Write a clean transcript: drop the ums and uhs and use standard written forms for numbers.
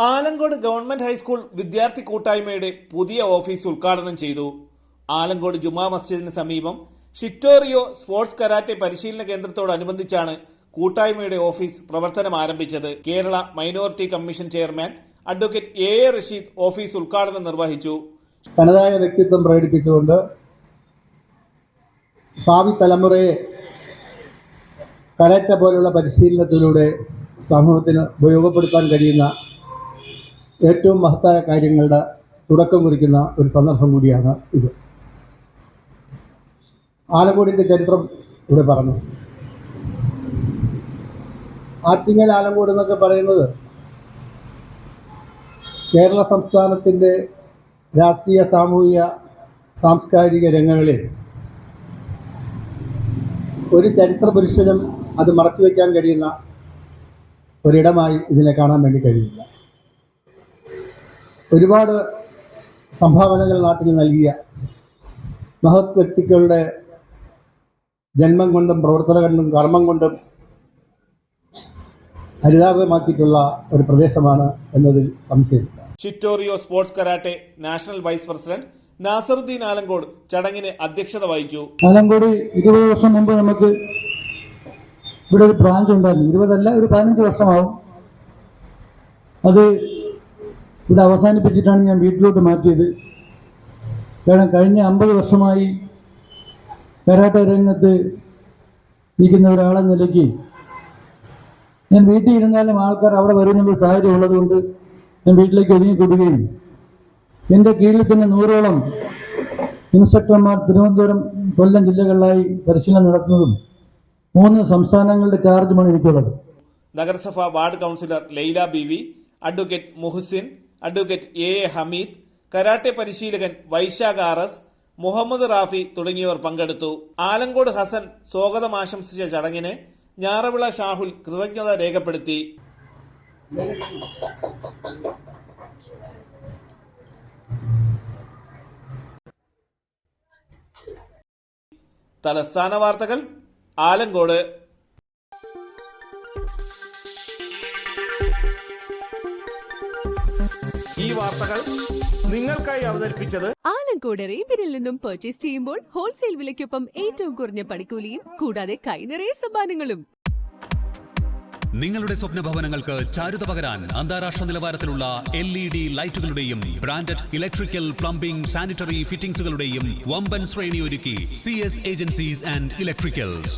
Alankode government high school വിദ്യാർത്ഥി കൂട്ടായ്മയുടെ പുതിയ ഓഫീസ് ഉദ്ഘാടനം ചെയ്തു. ആലങ്കോട് ജുമാ മസ്ജിദിന് സമീപം ഷിറ്റോറിയോ സ്പോർട്സ് കരാട്ടെ പരിശീലന കേന്ദ്രത്തോടനുബന്ധിച്ചാണ് കൂട്ടായ്മയുടെ ഓഫീസ് പ്രവർത്തനം ആരംഭിച്ചത്. Kerala minority commission chairman advocate A Rasheed office ഉദ്ഘാടനം നിർവഹിച്ചു. തനതായ വ്യക്തിത്വം പ്രകടിപ്പിച്ചുകൊണ്ട് ഭാവി തലമുറയെ കരാട്ടെ പോലുള്ള പരിശീലനത്തിലൂടെ സമൂഹത്തിന് ഉപയോഗപ്പെടുത്താൻ കഴിയുന്ന ഏറ്റവും മഹത്തായ കാര്യങ്ങളുടെ തുടക്കം കുറിക്കുന്ന ഒരു സന്ദർഭം കൂടിയാണ് ഇത്. ആലങ്കോടിൻ്റെ ചരിത്രം ഇവിടെ പറഞ്ഞു. ആറ്റിങ്ങൽ ആലങ്കോട് എന്നൊക്കെ പറയുന്നത് കേരള സംസ്ഥാനത്തിൻ്റെ രാഷ്ട്രീയ, സാമൂഹിക, സാംസ്കാരിക രംഗങ്ങളിൽ ഒരു ചരിത്ര പുരുഷനും അത് മറച്ചു വയ്ക്കാൻ കഴിയുന്ന ഒരിടമായി ഇതിനെ കാണാൻ വേണ്ടി കഴിയില്ല. ഒരുപാട് സംഭാവനകൾ നാട്ടിൽ നൽകിയ മഹത് വ്യക്തികളുടെ ജന്മം കൊണ്ടും പ്രവർത്തനം കൊണ്ടും കർമ്മം കൊണ്ടും ഹരിതാപമാക്കിയിട്ടുള്ള ഒരു പ്രദേശമാണ് എന്നതിൽ സംശയമില്ല. ഷിറ്റോറിയോ sports karate national vice president Nasaruddeen Alangode ചടങ്ങിന് അധ്യക്ഷത വഹിച്ചു. ആലങ്കോട് 20 വർഷം മുമ്പ് നമുക്ക് ഇവിടെ ഒരു ബ്രാഞ്ച് ഉണ്ടായിരുന്നു. 20 അല്ല, ഒരു 15 വർഷമാവും. അത് ഇവിടെ അവസാനിപ്പിച്ചിട്ടാണ് ഞാൻ വീട്ടിലോട്ട് മാറ്റിയത്. കാരണം കഴിഞ്ഞ 50 വർഷമായി കരാട്ടെ രംഗത്ത് ഇരിക്കുന്ന ഒരാളെന്ന നിലയ്ക്ക് ഞാൻ വീട്ടിൽ ഇരുന്നാലും ആൾക്കാർ അവിടെ വരുന്നുള്ള സാഹചര്യം ഉള്ളതുകൊണ്ട് ഞാൻ വീട്ടിലേക്ക് ഒതുങ്ങിക്കൊടുകയും എൻ്റെ കീഴിൽ തന്നെ 100ഓളം ഇൻസ്ട്രക്ടർമാർ തിരുവനന്തപുരം, കൊല്ലം ജില്ലകളിലായി പരിശീലനം നടത്തുന്നതും 3 സംസ്ഥാനങ്ങളുടെ ചാർജുമാണ് എനിക്കുള്ളത്. നഗരസഭ ward councillor Laila Bivi, advocate Muhasin, advocate A Hameed, karate പരിശീലകൻ വൈശാഖ് RS, മുഹമ്മദ് റാഫി തുടങ്ങിയവർ പങ്കെടുത്തു. ആലങ്കോട് ഹസൻ സ്വാഗതം ആശംസിച്ച ചടങ്ങിന് ഞാറവിള ഷാഹുൽ കൃതജ്ഞത രേഖപ്പെടുത്തി. തലസ്ഥാന വാർത്തകൾ ആലങ്കോട്. ഈ വാർത്തകൾ നിങ്ങൾക്കായി അവതരിപ്പിച്ചത് ആലങ്കോട് റേബിനിൽ നിന്നും പർച്ചേസ് ചെയ്യുമ്പോൾ ഹോൾസെയിൽ വിലയ്ക്കൊപ്പം ഏറ്റവും കുറഞ്ഞ പണിക്കൂലിയും കൂടാതെ കൈനിറയെ സമ്മാനങ്ങളും. നിങ്ങളുടെ സ്വപ്ന ഭവനങ്ങൾക്ക് ചാരുത പകരാൻ അന്താരാഷ്ട്ര നിലവാരത്തിലുള്ള LED ലൈറ്റുകളുടെയും ബ്രാൻഡഡ് ഇലക്ട്രിക്കൽ, പ്ലംബിംഗ്, സാനിറ്ററി ഫിറ്റിംഗ്സുകളുടെയും വമ്പൻ ശ്രേണി ഒരുക്കി CS ഏജൻസീസ് ആൻഡ് ഇലക്ട്രിക്കൽസ്.